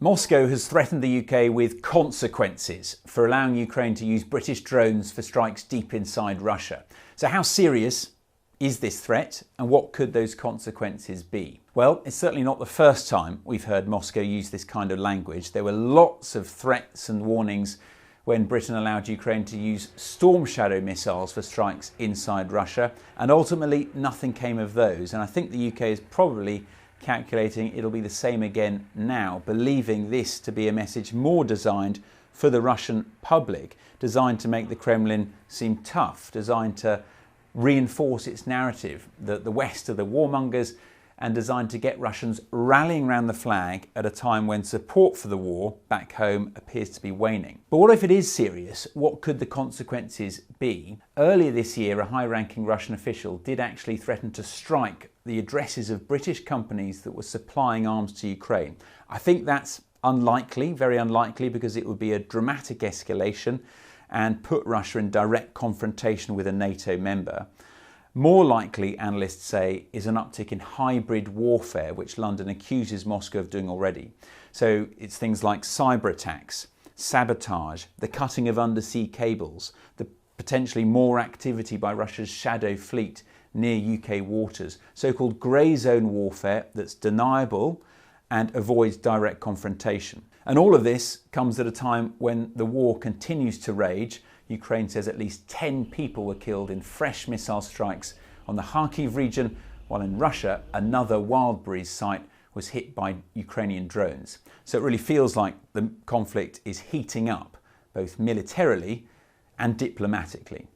Moscow has threatened the UK with consequences for allowing Ukraine to use British drones for strikes deep inside Russia. So how serious is this threat, and what could those consequences be? Well, it's certainly not the first time we've heard Moscow use this kind of language. There were lots of threats and warnings when Britain allowed Ukraine to use Storm Shadow missiles for strikes inside Russia, and ultimately nothing came of those. And I think the UK is probably calculating it'll be the same again now, believing this to be a message more designed for the Russian public, designed to make the Kremlin seem tough, designed to reinforce its narrative that the West are the warmongers, and designed to get Russians rallying around the flag at a time when support for the war back home appears to be waning. But what if it is serious? What could the consequences be? Earlier this year, a high-ranking Russian official did actually threaten to strike the addresses of British companies that were supplying arms to Ukraine. I think that's unlikely, very unlikely, because it would be a dramatic escalation and put Russia in direct confrontation with a NATO member. More likely, analysts say, is an uptick in hybrid warfare, which London accuses Moscow of doing already. So it's things like cyber attacks, sabotage, the cutting of undersea cables, the potentially more activity by Russia's shadow fleet near UK waters, so-called grey zone warfare that's deniable and avoids direct confrontation. And all of this comes at a time when the war continues to rage. Ukraine says at least 10 people were killed in fresh missile strikes on the Kharkiv region, while in Russia, another Wildberries site was hit by Ukrainian drones. So it really feels like the conflict is heating up, both militarily and diplomatically.